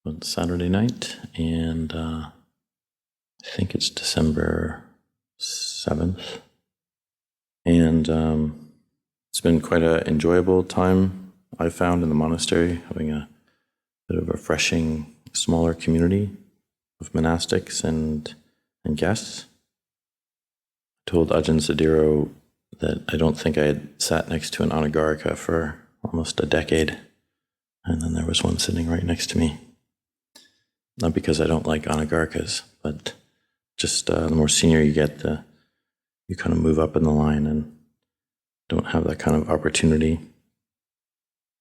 on Saturday night, and I think it's December 7th. And it's been quite an enjoyable time, I've found, in the monastery, having a bit of a refreshing, smaller community of monastics and guests. I told Ajahn Cunda that I don't think I had sat next to an anagarika for almost a decade, and then there was one sitting right next to me. Not because I don't like anagarikas, but just the more senior you get, you kind of move up in the line and don't have that kind of opportunity.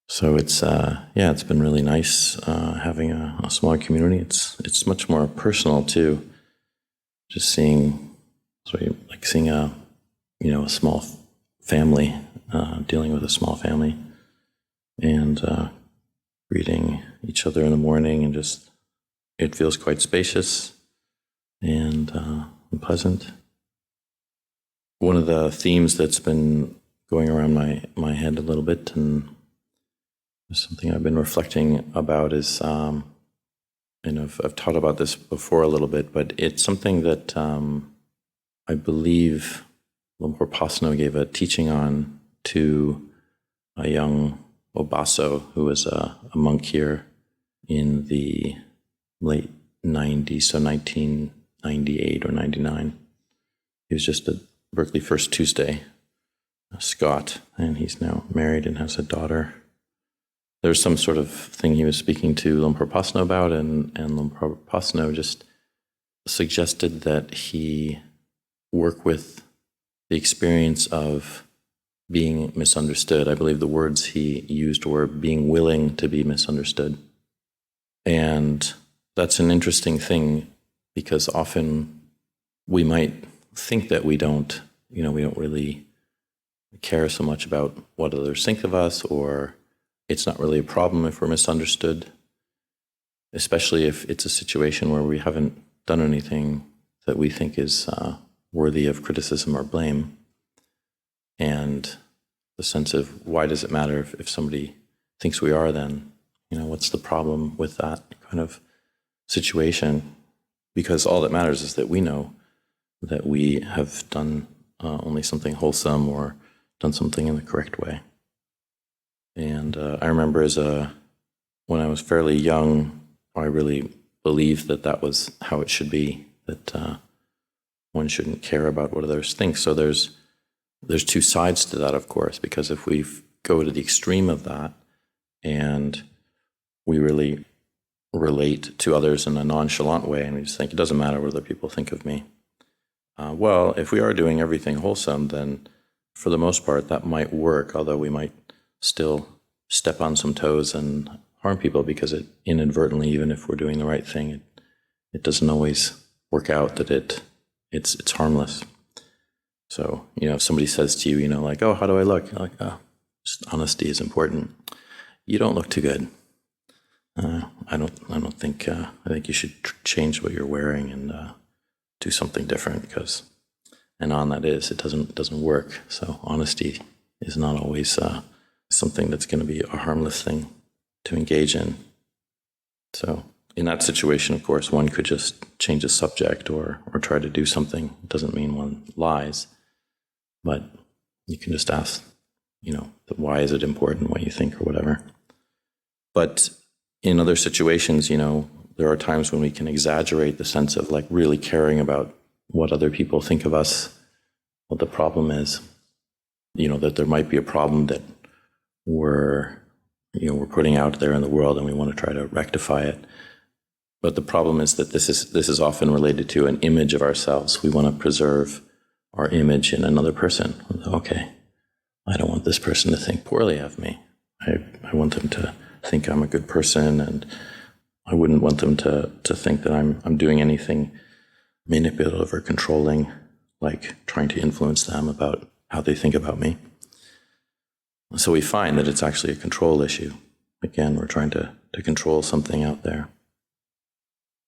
So it's been really nice having a smaller community. It's much more personal too. Just seeing a small family, dealing with a small family, and greeting each other in the morning, and just it feels quite spacious and pleasant. One of the themes that's been going around my head a little bit, and something I've been reflecting about, is, and I've taught about this before a little bit, but it's something that I believe Luang Por Pasno gave a teaching on to a young Obaso who was a monk here in the late 90s, so 1998 or 99. He was just at Berkeley First Tuesday, a Scot, and he's now married and has a daughter. There was some sort of thing he was speaking to Luang Por Pasno about, and Luang Por Pasno just suggested that he work with the experience of being misunderstood. I believe the words he used were being willing to be misunderstood. And that's an interesting thing, because often we might think that we don't really care so much about what others think of us, or it's not really a problem if we're misunderstood, especially if it's a situation where we haven't done anything that we think is worthy of criticism or blame. And the sense of, why does it matter if somebody thinks we are, then? What's the problem with that kind of situation? Because all that matters is that we know that we have done only something wholesome, or done something in the correct way. And I remember when I was fairly young, I really believed that was how it should be, that one shouldn't care about what others think. So there's two sides to that, of course, because if we go to the extreme of that and we really relate to others in a nonchalant way, and we just think it doesn't matter what other people think of me. Well, if we are doing everything wholesome, then for the most part that might work, although we might still step on some toes and harm people, because it inadvertently, even if we're doing the right thing, it doesn't always work out that it's harmless. So, if somebody says to you, like, oh, how do I look? You're like, oh, just honesty is important. You don't look too good. I don't think, I think you should change what you're wearing and do something different, and on that is, it doesn't work. So honesty is not always something that's going to be a harmless thing to engage in. So in that situation, of course, one could just change the subject or try to do something. It doesn't mean one lies, but you can just ask, why is it important, what you think, or whatever. But in other situations, there are times when we can exaggerate the sense of like really caring about what other people think of us, what the problem is, that there might be a problem that we're putting out there in the world, and we want to try to rectify it. But the problem is that this is often related to an image of ourselves. We want to preserve our image in another person. Okay, I don't want this person to think poorly of me. I want them to think I'm a good person, and I wouldn't want them to think that I'm doing anything manipulative or controlling, like trying to influence them about how they think about me. So we find that it's actually a control issue. Again, we're trying to control something out there.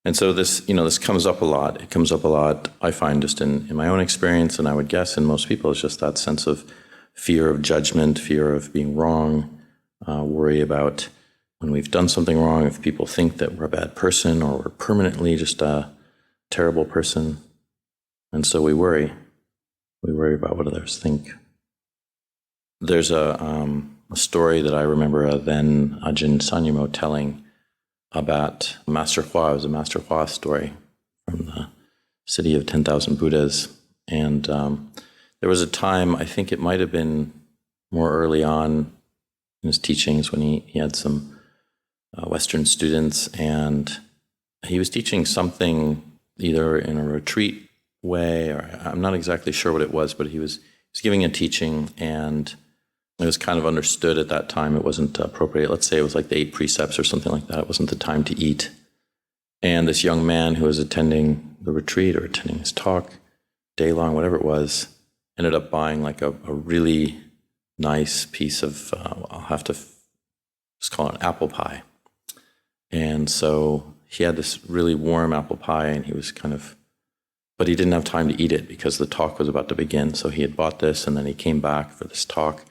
And so this comes up a lot. It comes up a lot, I find, just in my own experience, and I would guess in most people, it's just that sense of fear of judgment, fear of being wrong, worry about when we've done something wrong, if people think that we're a bad person or we're permanently just a terrible person. And so we worry. We worry about what others think. There's a story that I remember then Ajahn Cunda telling about Master Hua. It was a Master Hua story from the city of 10,000 Buddhas. And there was a time, I think it might have been more early on in his teachings, when he had some Western students, and he was teaching something either in a retreat way, or I'm not exactly sure what it was, but he was giving a teaching, and it was kind of understood at that time it wasn't appropriate. Let's say it was like the 8 precepts or something like that. It wasn't the time to eat. And this young man who was attending the retreat or attending his talk, day long, whatever it was, ended up buying like a really nice piece of, I'll have to just call it apple pie. And so he had this really warm apple pie, and he was but he didn't have time to eat it because the talk was about to begin. So he had bought this, and then he came back for this talk.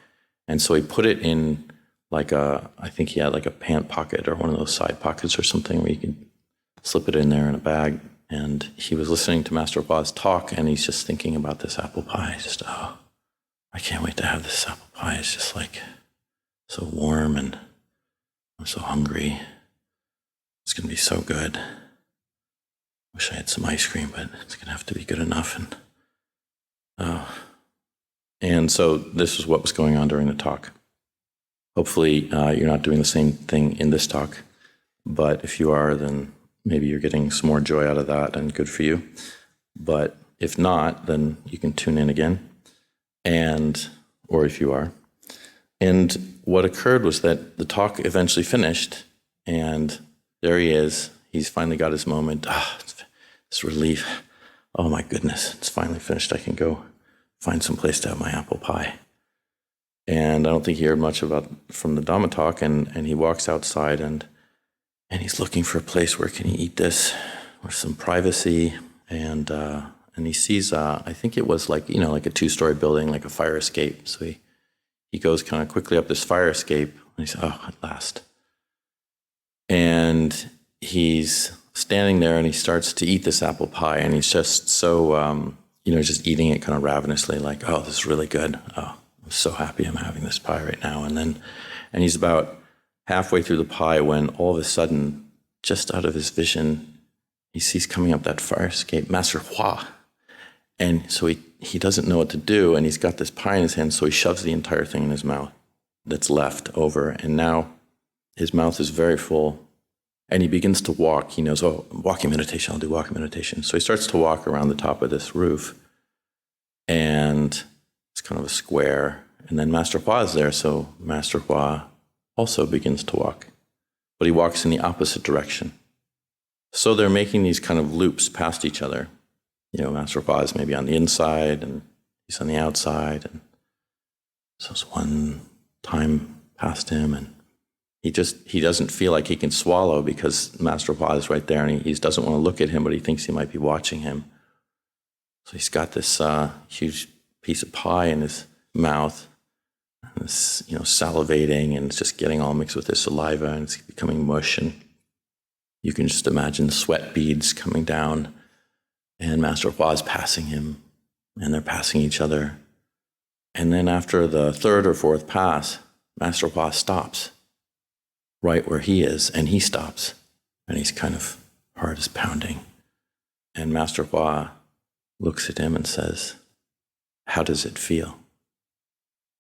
And so he put it in I think he had like a pant pocket or one of those side pockets or something where you could slip it in there in a bag. And he was listening to Master Hua's talk, and he's just thinking about this apple pie. Just, oh, I can't wait to have this apple pie. It's just like so warm, and I'm so hungry. It's going to be so good. Wish I had some ice cream, but it's going to have to be good enough. And so this is what was going on during the talk. Hopefully you're not doing the same thing in this talk, but if you are, then maybe you're getting some more joy out of that, and good for you. But if not, then you can tune in again, or if you are. And what occurred was that the talk eventually finished, and there he is. He's finally got his moment. It's relief. Oh my goodness, it's finally finished. I can go find some place to have my apple pie. And I don't think he heard much from the Dhamma talk, and he walks outside, and he's looking for a place where can he eat this with some privacy, and he sees I think it was like a 2-story building, like a fire escape. So he goes kind of quickly up this fire escape, and he says, oh, at last. And he's standing there, and he starts to eat this apple pie, and he's just so just eating it kind of ravenously, like, oh, this is really good. Oh, I'm so happy I'm having this pie right now. And he's about halfway through the pie when all of a sudden, just out of his vision, he sees coming up that fire escape Master Hua. And so he doesn't know what to do, and he's got this pie in his hand, so he shoves the entire thing in his mouth that's left over. And now his mouth is very full, and he begins to walk. He knows, oh, walking meditation, I'll do walking meditation. So he starts to walk around the top of this roof, and it's kind of a square. And then Master Hua is there, so Master Hua also begins to walk, but he walks in the opposite direction. So they're making these kind of loops past each other. Master Hua is maybe on the inside, and he's on the outside. And so it's one time past him, and he doesn't feel like he can swallow because Master Hua is right there, and he doesn't want to look at him, but he thinks he might be watching him. So he's got this huge piece of pie in his mouth, and it's, salivating, and it's just getting all mixed with his saliva, and it's becoming mush, and you can just imagine the sweat beads coming down, and Master Hua is passing him, and they're passing each other. And then after the 3rd or 4th pass, Master Hua stops right where he is, and he stops, and he's kind of, heart is pounding. And Master Hua looks at him and says, how does it feel?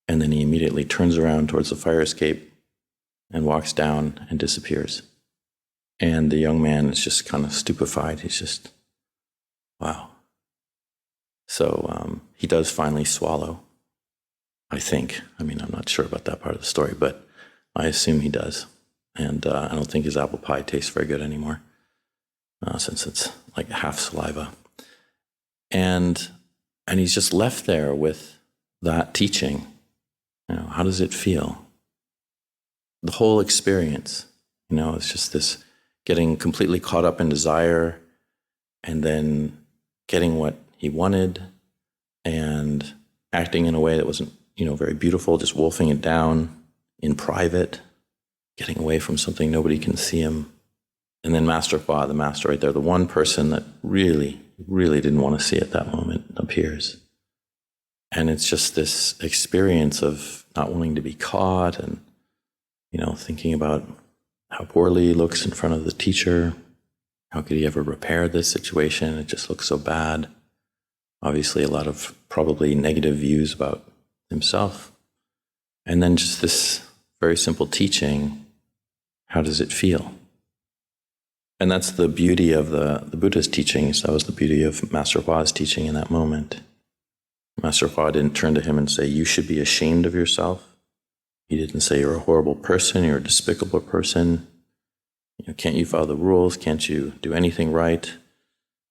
And then he immediately turns around towards the fire escape and walks down and disappears. And the young man is just kind of stupefied. He's just, wow. So he does finally swallow, I think. I'm not sure about that part of the story, but I assume he does. And I don't think his apple pie tastes very good anymore, since it's like half saliva. And he's just left there with that teaching. How does it feel? The whole experience, it's just this getting completely caught up in desire, and then getting what he wanted, and acting in a way that wasn't, very beautiful, just wolfing it down in private. getting away from something, nobody can see him. And then Master Fa, the master right there, the one person that really, really didn't want to see at that moment, appears. And it's just this experience of not wanting to be caught and, thinking about how poorly he looks in front of the teacher. How could he ever repair this situation? It just looks so bad. Obviously, a lot of probably negative views about himself. And then just this very simple teaching, how does it feel? And that's the beauty of the Buddha's teachings. That was the beauty of Master Fa's teaching in that moment. Master Fa didn't turn to him and say, you should be ashamed of yourself. He didn't say, you're a horrible person, you're a despicable person. Can't you follow the rules? Can't you do anything right?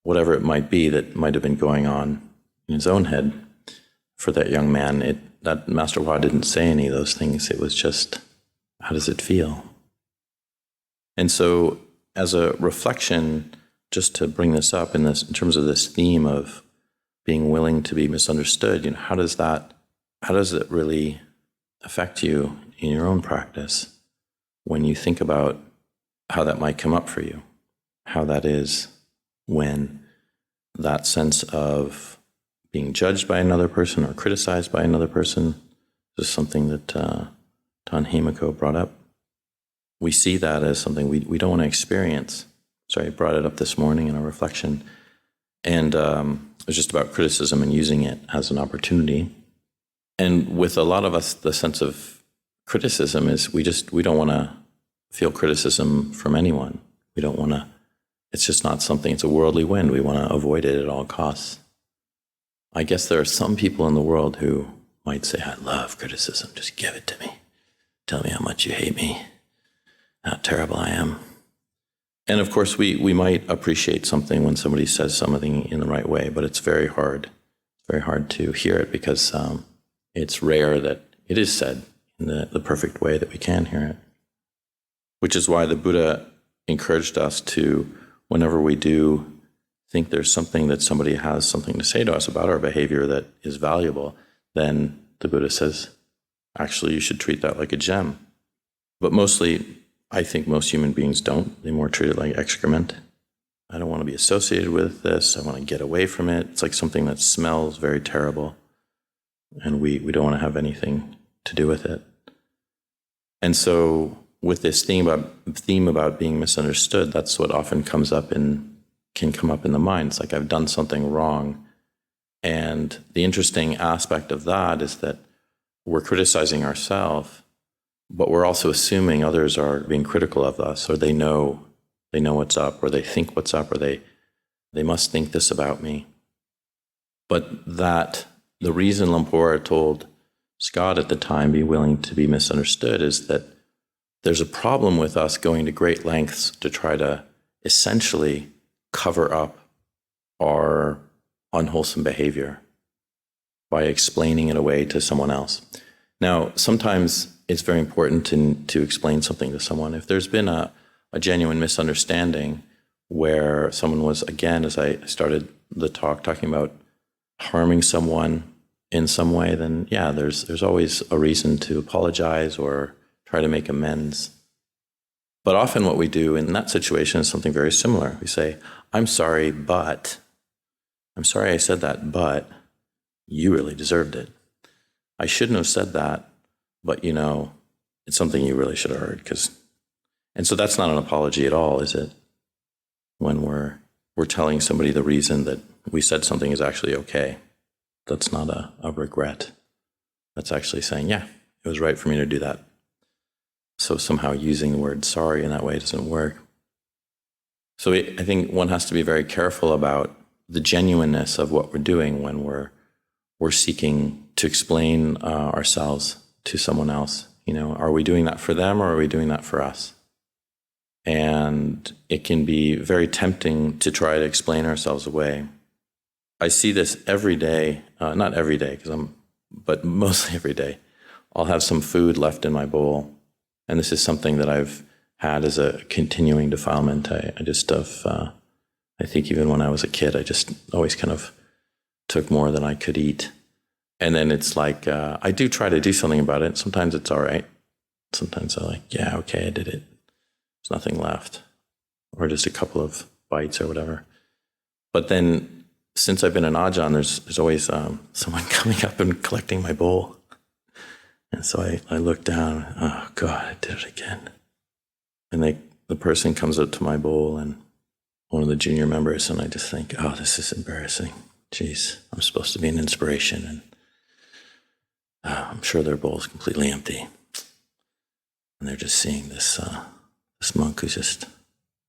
Whatever it might be that might have been going on in his own head for that young man, that Master Fa didn't say any of those things. It was just, how does it feel? And so as a reflection, just to bring this up in terms of this theme of being willing to be misunderstood, how does it really affect you in your own practice when you think about how that might come up for you, how that is when that sense of being judged by another person or criticized by another person is something that Tan Himiko brought up. We see that as something we don't want to experience. So I brought it up this morning in a reflection. And it was just about criticism and using it as an opportunity. And with a lot of us, the sense of criticism is we don't want to feel criticism from anyone. We don't want to, it's just not something, it's a worldly wind. We want to avoid it at all costs. I guess there are some people in the world who might say, I love criticism, just give it to me. Tell me how much you hate me, how terrible I am. And of course, we might appreciate something when somebody says something in the right way, but it's very hard to hear it because it's rare that it is said in the perfect way that we can hear it. Which is why the Buddha encouraged us to, whenever we do think there's something that somebody has something to say to us about our behavior that is valuable, then the Buddha says, actually, you should treat that like a gem. But mostly, I think most human beings don't. They more treat it like excrement. I don't want to be associated with this. I want to get away from it. It's like something that smells very terrible. And we don't want to have anything to do with it. And so with this theme about being misunderstood, that's what often can come up in the mind. It's like I've done something wrong. And the interesting aspect of that is that we're criticizing ourselves, but we're also assuming others are being critical of us, or they know what's up, or they think what's up, or they must think this about me. But that the reason Lumpur told Scott at the time, be willing to be misunderstood, is that there's a problem with us going to great lengths to try to essentially cover up our unwholesome behavior by explaining it away to someone else. Now, sometimes it's very important to explain something to someone. If there's been a genuine misunderstanding where someone was, again, as I started the talk talking about harming someone in some way, then yeah, there's always a reason to apologize or try to make amends. But often what we do in that situation is something very similar. We say, I'm sorry I said that, but you really deserved it. I shouldn't have said that, but it's something you really should have heard. And so that's not an apology at all, is it? When we're telling somebody the reason that we said something is actually okay. That's not a regret. That's actually saying, yeah, it was right for me to do that. So somehow using the word sorry in that way doesn't work. So I think one has to be very careful about the genuineness of what we're doing when we're seeking to explain ourselves to someone else. Are we doing that for them, or are we doing that for us? And it can be very tempting to try to explain ourselves away. I see this every day, not every day, but mostly every day. I'll have some food left in my bowl. And this is something that I've had as a continuing defilement. I think even when I was a kid, I just always kind of took more than I could eat. And then it's like, I do try to do something about it. Sometimes it's all right. Sometimes I'm like, yeah, okay, I did it. There's nothing left. Or just a couple of bites or whatever. But then, since I've been an Ajahn, there's always someone coming up and collecting my bowl. And so I look down, oh God, I did it again. And the person comes up to my bowl, and one of the junior members, and I just think, oh, this is embarrassing. Jeez, I'm supposed to be an inspiration, and I'm sure their bowl is completely empty. And they're just seeing this monk who's just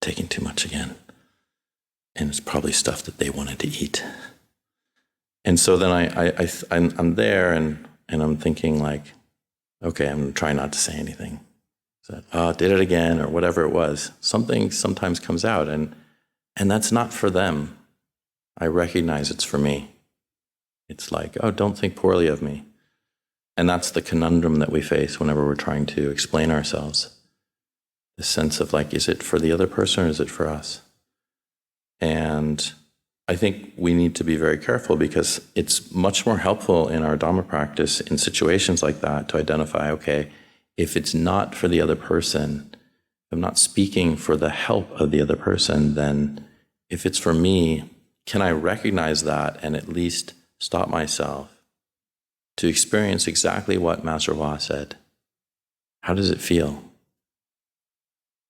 taking too much again. And it's probably stuff that they wanted to eat. And so then I'm there, and I'm thinking like, okay, I'm going to try not to say anything. So, did it again, or whatever it was. Something sometimes comes out, and that's not for them. I recognize it's for me. It's like, oh, don't think poorly of me. And that's the conundrum that we face whenever we're trying to explain ourselves. The sense of like, is it for the other person or is it for us? And I think we need to be very careful, because it's much more helpful in our Dhamma practice in situations like that to identify, okay, if it's not for the other person, if I'm not speaking for the help of the other person, then if it's for me, can I recognize that and at least stop myself to experience exactly what Master Hua said? How does it feel?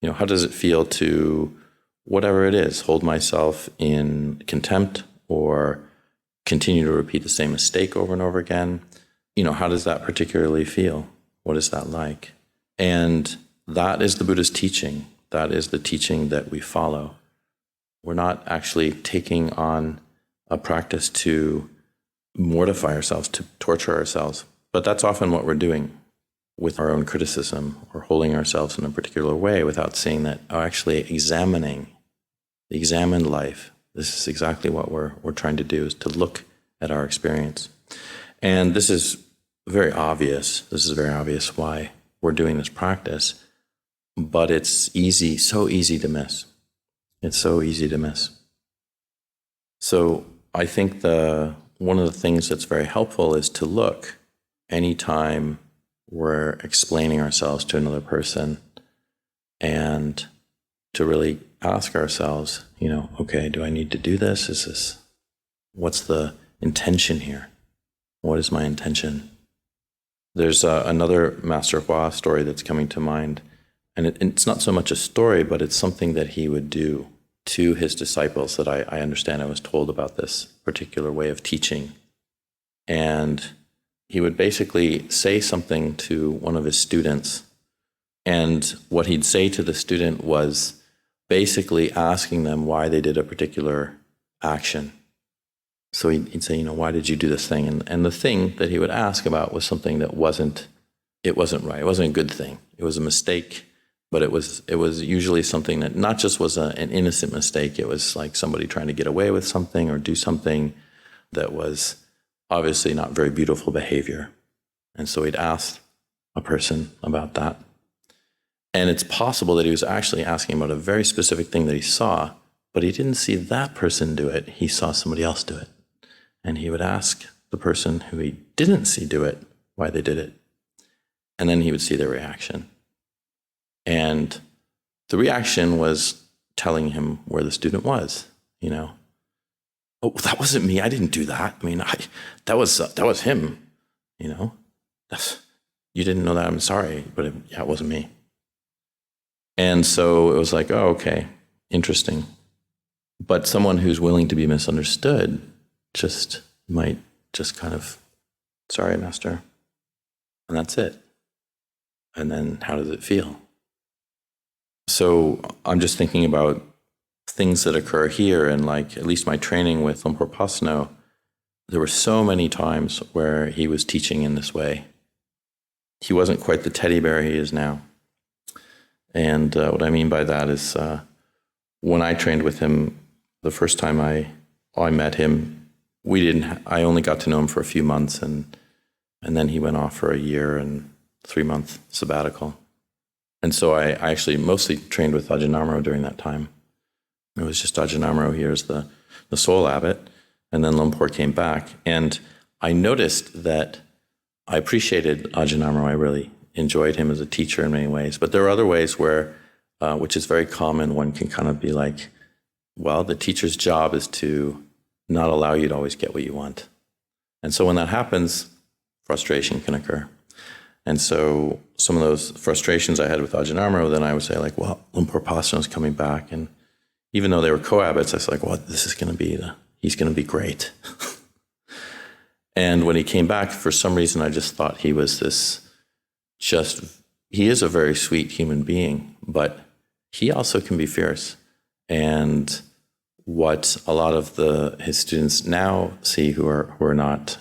How does it feel to, whatever it is, hold myself in contempt or continue to repeat the same mistake over and over again? How does that particularly feel? What is that like? And that is the Buddha's teaching. That is the teaching that we follow. We're not actually taking on a practice to mortify ourselves, to torture ourselves. But that's often what we're doing with our own criticism, or holding ourselves in a particular way without saying that, actually examine life. This is exactly what we're trying to do, is to look at our experience. And this is very obvious. This is very obvious why we're doing this practice, but it's so easy to miss. It's so easy to miss. So I think one of the things that's very helpful is to look anytime we're explaining ourselves to another person, and to really ask ourselves, okay, do I need to do this? What's the intention here? What is my intention? There's another Master Hua story that's coming to mind, and it's not so much a story, but it's something that he would do to his disciples that I understand. I was told about this particular way of teaching. And he would basically say something to one of his students, and what he'd say to the student was basically asking them why they did a particular action. So he'd say, why did you do this thing? And the thing that he would ask about was something that wasn't right. It wasn't a good thing. It was a mistake, but it was usually something that not just was an innocent mistake. It was like somebody trying to get away with something or do something that was obviously not very beautiful behavior. And so he'd ask a person about that. And it's possible that he was actually asking about a very specific thing that he saw, but he didn't see that person do it. He saw somebody else do it. And he would ask the person who he didn't see do it why they did it. And then he would see their reaction. And the reaction was telling him where the student was, Oh, that wasn't me. I didn't do that. That was him, You didn't know that. I'm sorry, but it wasn't me. And so it was like, oh, okay, interesting. But someone who's willing to be misunderstood might just kind of, sorry, Master. And that's it. And then how does it feel? So I'm just thinking about things that occur here, and like at least my training with Lumpur Pasno, there were so many times where he was teaching in this way. He wasn't quite the teddy bear he is now. And what I mean by that is when I trained with him, the first time I met him, I only got to know him for a few months, and then he went off for a year and 3-month sabbatical. And so I actually mostly trained with Ajahn Amaro during that time. It was just Ajahn Amaro here as the sole abbot, and then Lumpur came back. And I noticed that I appreciated Ajahn Amaro. I really enjoyed him as a teacher in many ways. But there are other ways where, which is very common, one can kind of be like, well, the teacher's job is to not allow you to always get what you want. And so when that happens, frustration can occur. And so some of those frustrations I had with Ajahn Amaro, then I would say like, well, Lumpur Pasano is coming back. And even though they were cohabits, I was like, well, this is going to be, he's going to be great. And when he came back, for some reason, I just thought he was he is a very sweet human being, but he also can be fierce. And what a lot of his students now see who aren't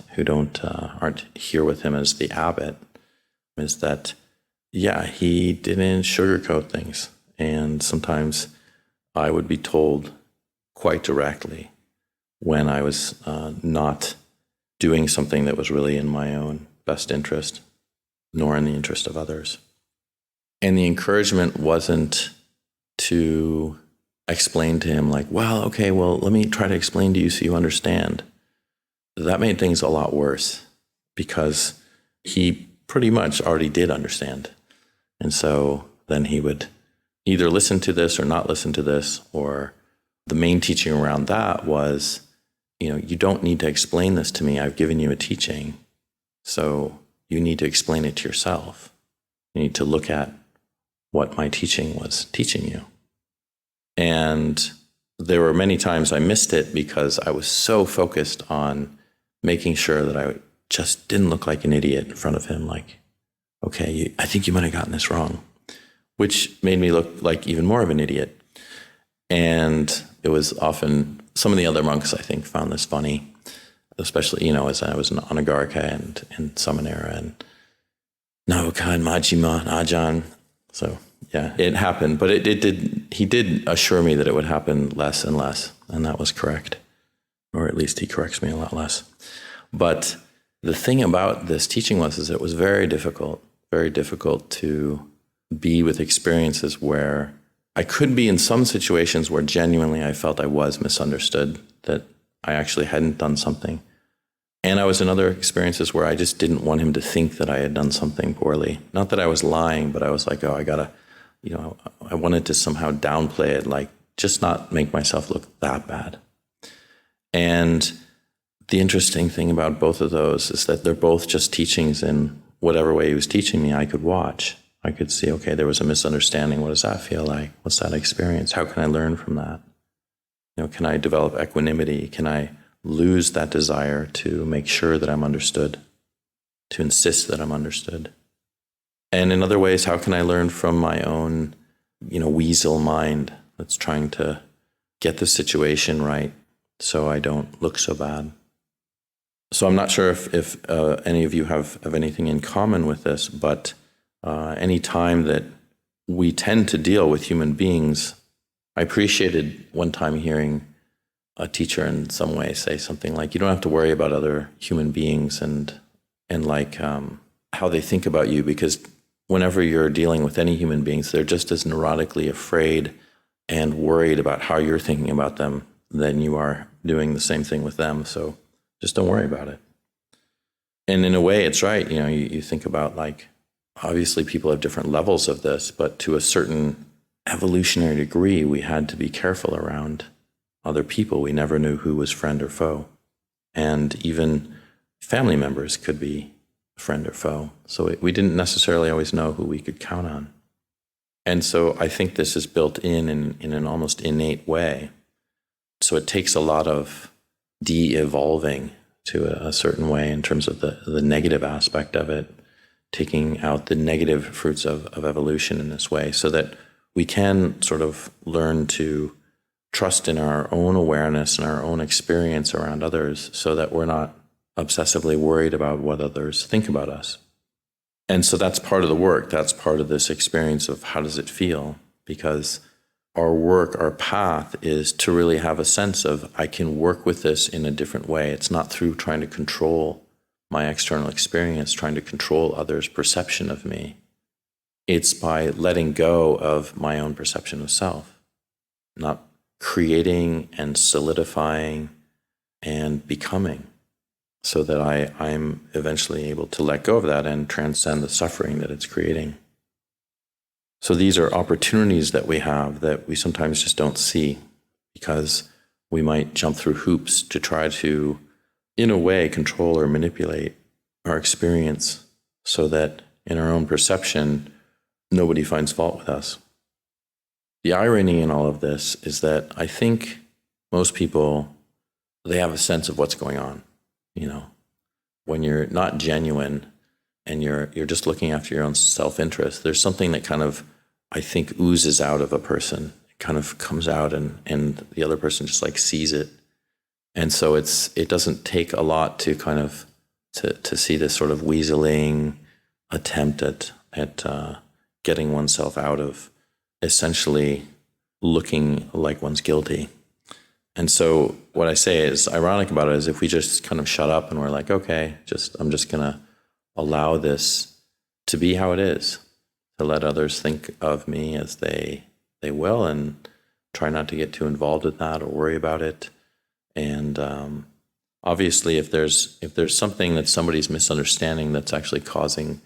here with him as the abbot is that, yeah, he didn't sugarcoat things. And sometimes I would be told quite directly when I was not doing something that was really in my own best interest, nor in the interest of others. And the encouragement wasn't to explain to him like, well, okay, well, let me try to explain to you so you understand. That made things a lot worse because he pretty much already did understand. And so then he would either listen to this or not listen to this, or the main teaching around that was, you don't need to explain this to me. I've given you a teaching. So you need to explain it to yourself. You need to look at what my teaching was teaching you. And there were many times I missed it because I was so focused on making sure that I just didn't look like an idiot in front of him. Like, okay, I think you might have gotten this wrong, which made me look like even more of an idiot. And it was often, some of the other monks, I think, found this funny, especially, as I was an Anagarika and in Samanera and Navaka and Majjhima and Ajahn. So yeah, it happened, but he did assure me that it would happen less and less, and that was correct. Or at least he corrects me a lot less. But the thing about this teaching is it was very difficult to be with experiences where I could be in some situations where genuinely I felt I was misunderstood, that I actually hadn't done something. And I was in other experiences where I just didn't want him to think that I had done something poorly. Not that I was lying, but I was like, oh, I wanted to somehow downplay it, like just not make myself look that bad. And the interesting thing about both of those is that they're both just teachings in whatever way he was teaching me, I could watch. I could see, okay, there was a misunderstanding. What does that feel like? What's that experience? How can I learn from that? Can I develop equanimity? Can I lose that desire to make sure that I'm understood, to insist that I'm understood? And in other ways, how can I learn from my own, weasel mind that's trying to get the situation right so I don't look so bad? So I'm not sure if any of you have anything in common with this, but any time that we tend to deal with human beings, I appreciated one time hearing a teacher in some way say something like, you don't have to worry about other human beings and like how they think about you, because whenever you're dealing with any human beings, they're just as neurotically afraid and worried about how you're thinking about them than you are doing the same thing with them. So just don't worry about it. And in a way, it's right. You think about, like, obviously people have different levels of this, but to a certain evolutionary degree, we had to be careful around other people. We never knew who was friend or foe. And even family members could be friend or foe. So we didn't necessarily always know who we could count on. And so I think this is built in an almost innate way. So it takes a lot of de-evolving to a certain way in terms of the negative aspect of it, taking out the negative fruits of evolution in this way, so that we can sort of learn to trust in our own awareness and our own experience around others, so that we're not obsessively worried about what others think about us. And so that's part of the work. That's part of this experience of how does it feel? Because our work, our path is to really have a sense of, I can work with this in a different way. It's not through trying to control my external experience, trying to control others' perception of me. It's by letting go of my own perception of self, not creating and solidifying and becoming so that I'm eventually able to let go of that and transcend the suffering that it's creating. So these are opportunities that we have that we sometimes just don't see, because we might jump through hoops to try to, in a way, control or manipulate our experience so that in our own perception, nobody finds fault with us. The irony in all of this is that I think most people, they have a sense of what's going on. When you're not genuine and you're just looking after your own self-interest, there's something that kind of, I think, oozes out of a person. It kind of comes out and the other person just like sees it. And so it doesn't take a lot to kind of to see this sort of weaseling attempt at getting oneself out of essentially looking like one's guilty. And so what I say is ironic about it is if we just kind of shut up and we're like, okay, I'm just going to allow this to be how it is, to let others think of me as they will, and try not to get too involved with that or worry about it. And obviously, if there's something that somebody's misunderstanding that's actually causing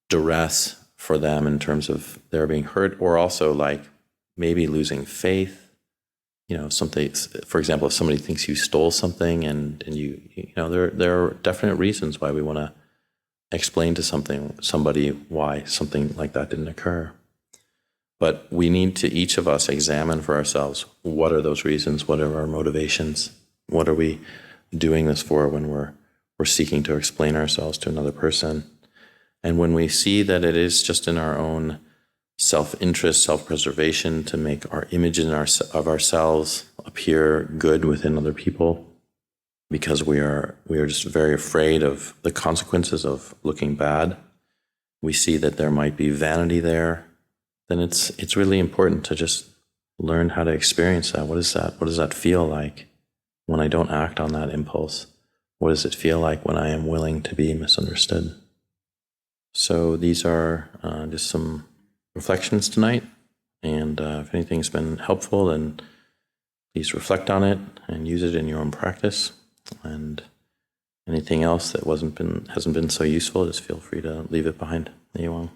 duress for them in terms of their being hurt, or also like maybe losing faith, something, for example, if somebody thinks you stole something and there are definite reasons why we want to explain to somebody why something like that didn't occur. But we need to, each of us, examine for ourselves, what are those reasons? What are our motivations? What are we doing this for when we're seeking to explain ourselves to another person? And when we see that it is just in our own self-interest, self-preservation, to make our image of ourselves appear good within other people, because we are just very afraid of the consequences of looking bad, we see that there might be vanity there, then it's really important to just learn how to experience that. What is that? What does that feel like when I don't act on that impulse? What does it feel like when I am willing to be misunderstood? So these are just some reflections tonight, and if anything's been helpful, then please reflect on it and use it in your own practice. And anything else that hasn't been so useful, just feel free to leave it behind. There you are.